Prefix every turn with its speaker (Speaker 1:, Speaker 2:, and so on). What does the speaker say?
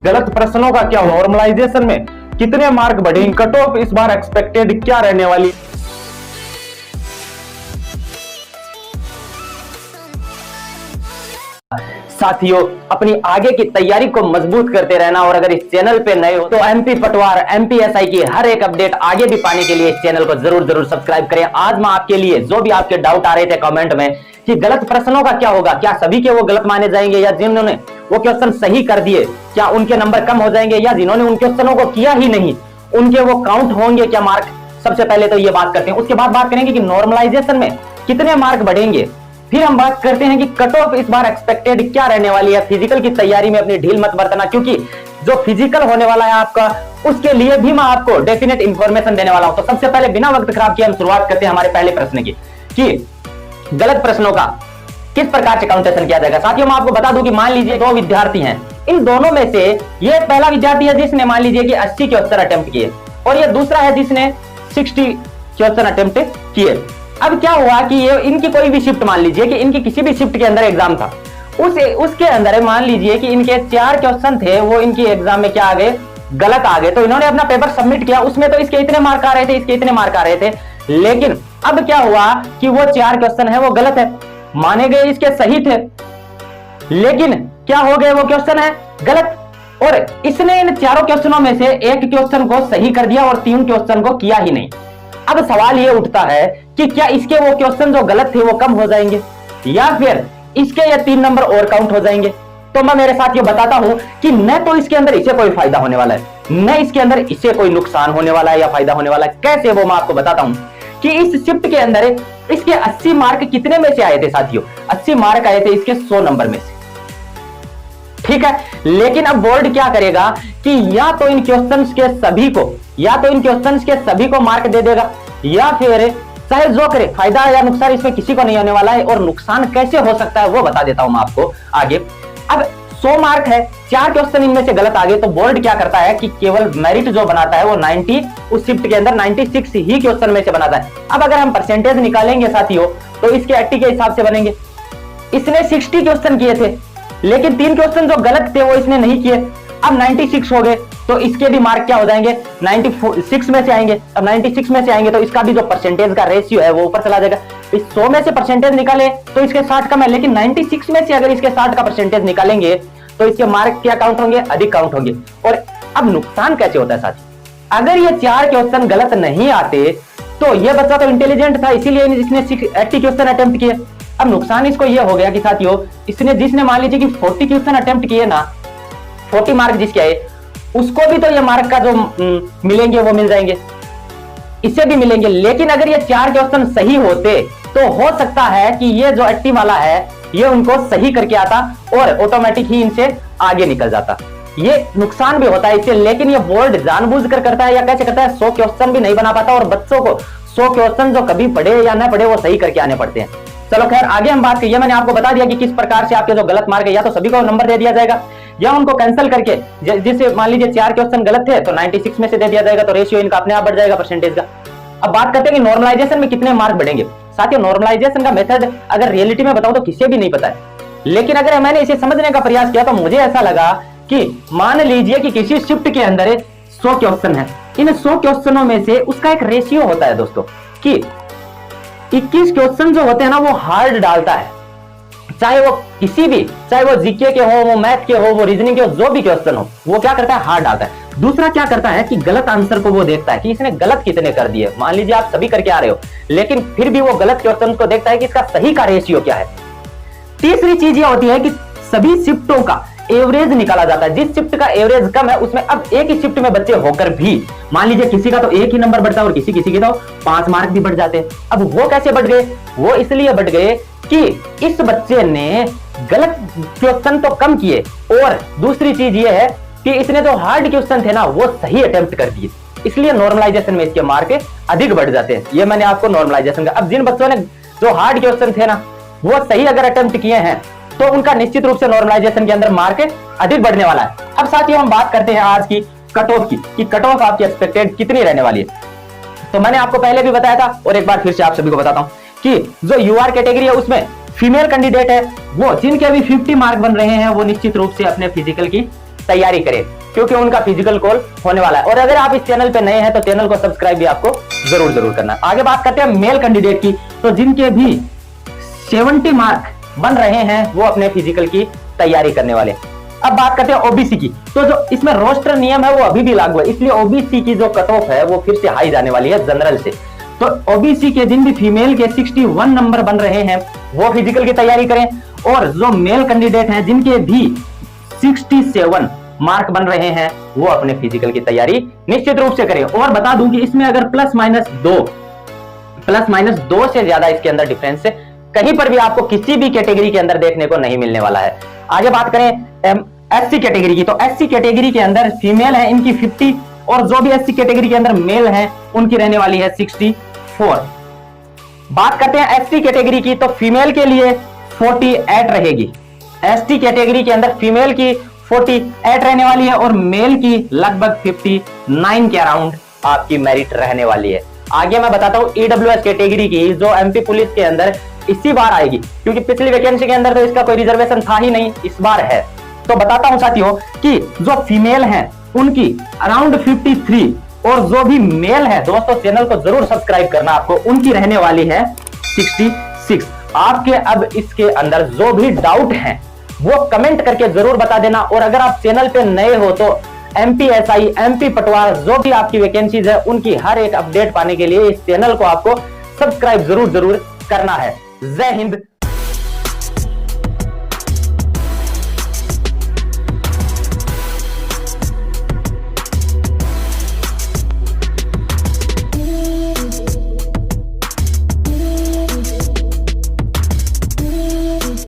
Speaker 1: गलत प्रश्नों का क्या नॉर्मलाइजेशन में कितने मार्क बढ़ेंगे, कट ऑफ इस बार एक्सपेक्टेड क्या रहने वाली। साथियों, अपनी आगे की तैयारी को मजबूत करते रहना और अगर इस चैनल पे नए हो तो एमपी पटवार एमपीएसआई की हर एक अपडेट आगे भी पाने के लिए इस चैनल को जरूर सब्सक्राइब करें। आज मैं आपके लिए जो भी आपके डाउट आ रहे थे कमेंट में कि गलत प्रश्नों का क्या होगा, क्या सभी के वो गलत माने जाएंगे या जिन्होंने वो क्वेश्चन सही कर दिए क्या उनके नंबर कम हो जाएंगे, या जिन्होंने उन क्वेश्चनों को किया ही नहीं उनके वो काउंट होंगे क्या मार्क। सबसे पहले तो ये बात करते हैं, उसके बाद बात करेंगे कि नॉर्मलाइजेशन में कितने मार्क बढ़ेंगे, फिर हम बात करते हैं कि कट ऑफ इस बार एक्सपेक्टेड क्या रहने वाली है। फिजिकल की तैयारी में अपनी ढील मत बरतना, क्योंकि जो फिजिकल होने वाला है आपका उसके लिए भी मैं आपको डेफिनेट इंफॉर्मेशन देने वाला हूं। तो सबसे पहले बिना वक्त खराब किए हम शुरुआत करते हैं हमारे पहले प्रश्न की कि गलत प्रश्नों का किस प्रकार से काउंटेशन किया जाएगा। साथियों, मैं आपको बता दूं कि मान लीजिए दो विद्यार्थी हैं, इन दोनों में से ये पहला विद्यार्थी है जिसने मान लीजिए कि 80 क्वेश्चन अटेम्प्ट किए और ये दूसरा है जिसने 60 क्वेश्चन अटेम्प्ट किए। अब क्या हुआ कि ये इनकी कोई भी शिफ्ट, मान लीजिए कि इनकी किसी भी शिफ्ट के अंदर एग्जाम था, उसके अंदर मान लीजिए कि इनके 4 क्वेश्चन थे वो इनकी एग्जाम में क्या आ गए, गलत आ गए। तो इन्होंने अपना पेपर सबमिट किया, उसमें तो इसके इतने मार्क आ रहे थे, इसके इतने मार्क आ रहे थे, लेकिन अब क्या हुआ कि वो 4 क्वेश्चन है वो गलत है, माने गए इसके सही थे, लेकिन क्या हो गए वो क्वेश्चन है गलत। और इसने इन चारों क्वेश्चनों में से एक क्वेश्चन को सही कर दिया और 3 क्वेश्चन को किया ही नहीं। अब सवाल ये उठता है कि क्या इसके वो क्वेश्चन जो गलत थे वो कम हो जाएंगे या फिर इसके ये 3 नंबर और काउंट हो जाएंगे। तो मैं मेरे साथ ये बताता हूं कि न तो इसके अंदर इसे कोई फायदा होने वाला है, न इसके अंदर इसे कोई नुकसान होने वाला है या फायदा होने वाला है। कैसे, वो मैं आपको बताता हूं कि इस शिफ्ट के अंदर इसके 80 मार्क कितने में से आए थे साथियों, 80 मार्क आए थे इसके 100 नंबर में से, ठीक है। लेकिन अब बोर्ड क्या करेगा कि या तो इन क्वेश्चंस के सभी को मार्क दे देगा या फिर चाहे जो करे, फायदा या नुकसान इसमें किसी को नहीं होने वाला है। और नुकसान कैसे हो सकता है वो बता देता हूं मैं आपको आगे। अब 100 मार्क है, 4 क्वेश्चन इनमें से गलत आ गए, तो बोर्ड क्या करता है कि केवल मेरिट जो बनाता है वो 90, उस शिफ्ट के अंदर 96 ही क्वेश्चन में से बनाता है। अब अगर हम परसेंटेज निकालेंगे साथियों तो इसके 80 के हिसाब से बनेंगे। इसने 60 क्वेश्चन किए थे लेकिन 3 क्वेश्चन जो गलत थे वो इसने नहीं किए, अब 96 हो गए, तो इसके भी मार्क क्या हो जाएंगे, 96 में से आएंगे। अब 96 में से आएंगे तो इसका भी जो परसेंटेज का रेशियो है वो ऊपर चला जाएगा। इस 100 में से परसेंटेज निकाले तो इसके 60 कम है, लेकिन 96 में से अगर इसके 60 का परसेंटेज निकालेंगे तो इसके मार्क क्या काउंट होंगे, अधिक काउंट होंगे। और अब नुकसान कैसे होता है साथी, अगर ये 4 क्वेश्चन गलत नहीं आते तो ये बच्चा तो इंटेलिजेंट था, इसीलिए इसने 80 क्वेश्चन अटेम्प्ट किए। अब नुकसान इसको ये हो गया कि साथियों जिसने मान लीजिए कि 40 क्वेश्चन अटेम्प्ट किए ना, 40 मार्क जिसके आए उसको भी तो ये मार्क का जो मिलेंगे वो मिल जाएंगे, इससे भी मिलेंगे। लेकिन अगर ये 4 क्वेश्चन सही होते तो हो सकता है कि ये जो 80 वाला है ये उनको सही करके आता और ऑटोमेटिक ही इनसे आगे निकल जाता। ये नुकसान भी होता है इससे, लेकिन ये बोर्ड जानबूझकर करता है या कैसे करता है, 100 क्वेश्चन भी नहीं बना पाता और बच्चों को 100 क्वेश्चन जो कभी पढ़े या ना पढ़े वो सही करके आने पड़ते हैं। चलो खैर, आगे हम बात करिए। मैंने आपको बता दिया कि किस प्रकार से आपके जो गलत मार्क है या तो सभी को नंबर दे दिया जाएगा या उनको कैंसिल करके, जिससे मान लीजिए 4 क्वेश्चन गलत थे तो 96 में से दे दिया जाएगा, तो रेशियो इनका अपने आप बढ़ जाएगा परसेंटेज का। अब बात करते हैं कि नॉर्मलाइजेशन में कितने मार्क बढ़ेंगे। साथियों, नॉर्मलाइजेशन का मेथड अगर रियलिटी में बताऊं तो किसी भी नहीं पता है, लेकिन अगर मैंने इसे समझने का प्रयास किया तो मुझे ऐसा लगा कि मान लीजिए कि किसी शिफ्ट के अंदर 100 क्वेश्चन है, इन 100 क्वेश्चनों में से उसका एक रेशियो होता है दोस्तों कि 21 क्वेश्चन जो होते हैं ना वो हार्ड डालता है, चाहे वो जीके के हो, वो मैथ के हो, वो रीजनिंग के हो, जो भी क्वेश्चन हो वो क्या करता है, हार्ड डालता है। दूसरा क्या करता है कि गलत आंसर को वो देखता है कि इसने गलत कितने कर दिए। मान लीजिए आप सभी करके आ रहे हो लेकिन फिर भी वो गलत क्वेश्चन को देखता है कि इसका सही का रेशियो क्या है। तीसरी चीज ये होती है कि सभी शिफ्टों का एवरेज निकाला जाता है, जिस शिफ्ट का एवरेज कम है उसमें अब एक ही शिफ्ट में बच्चे होकर भी मान लीजिए किसी का तो 1 ही नंबर बढ़ता है और किसी के तो 5 मार्क भी बढ़ जाते हैं। अब वो कैसे बढ़ गए, वो इसलिए बढ़ गए कि इस बच्चे ने गलत क्वेश्चन तो कम किए और दूसरी चीज ये है कि इसने जो हार्ड क्वेश्चन थे ना वो सही अटेम्प्ट कर दिए, इसलिए नॉर्मलाइजेशन में इसके मार्क अधिक बढ़ जाते हैं। ये मैंने आपको नॉर्मलाइजेशन का, अब जिन बच्चों ने जो हार्ड क्वेश्चन थे ना वो सही अगर अटेम्प्ट किए हैं तो उनका निश्चित रूप से नॉर्मलाइजेशन के अंदर मार्क अधिक बढ़ने वाला है। अब साथियों हम बात करते हैं आज की कट ऑफ की, कि कट ऑफ आपकी एक्सपेक्टेड कितनी रहने वाली है। तो मैंने आपको पहले भी बताया था और एक बार फिर से आप सभी को बताता हूं कि जो यूआर कैटेगरी है उसमें फीमेल कैंडिडेट है वो जिनके अभी 50 मार्क बन रहे हैं वो निश्चित रूप से अपने फिजिकल की तैयारी करें, क्योंकि उनका फिजिकल कॉल होने वाला है। और अगर आप इस चैनल पे नए हैं तो चैनल को सब्सक्राइब भी आपको जरूर करना है। आगे बात करते हैं मेल कैंडिडेट की, तो जिनके भी 70 मार्क बन रहे हैं वो अपने फिजिकल की तैयारी करने वाले। अब बात करते हैं ओबीसी की, तो जो इसमें रोस्टर नियम है वो अभी भी लागू है, इसलिए ओबीसी की जो कट ऑफ है वो फिर से हाई जाने वाली है जनरल से। तो ओबीसी के जिन भी फीमेल के 61 नंबर बन रहे हैं वो फिजिकल की तैयारी करें, और जो मेल कैंडिडेट हैं जिनके भी 67 मार्क बन रहे हैं वो अपने फिजिकल की तैयारी निश्चित रूप से करें। और बता दूं कि इसमें अगर प्लस माइनस दो से ज्यादा इसके अंदर डिफरेंस है, कहीं पर भी आपको किसी भी कैटेगरी के अंदर देखने को नहीं मिलने वाला है। आगे बात करें एससी कैटेगरी की, तो एससी कैटेगरी के अंदर फीमेल है इनकी 50, और जो भी एससी कैटेगरी के अंदर मेल है उनकी रहने वाली है 64। बात करते हैं एसटी कैटेगरी की, तो फीमेल के लिए 48 रहेगी। एसटी कैटेगरी के अंदर फीमेल की 48 रहने वाली है और मेल की लगभग 59 के अराउंड आपकी मेरिट रहने वाली है। आगे मैं बताता हूं ईडब्ल्यूएस कैटेगरी की, जो एमपी पुलिस के अंदर इसी बार आएगी, क्योंकि पिछली वैकेंसी के अंदर तो इसका कोई रिजर्वेशन था ही नहीं, इस बार है। तो बताता हूं साथियों कि जो फीमेल हैं उनकी अराउंड 53, और जो भी मेल है दोस्तों चैनल को जरूर सब्सक्राइब करना आपको, उनकी रहने वाली है 66। आपके अब इसके अंदर जो भी डाउट है वो कमेंट करके जरूर बता देना। और अगर आप चैनल पे नए हो तो एमपीएसआई, एमपी पटवार, जो भी आपकी वैकेंसीज है उनकी हर एक अपडेट पाने के लिए इस चैनल को आपको सब्सक्राइब जरूर करना है। जय हिंद,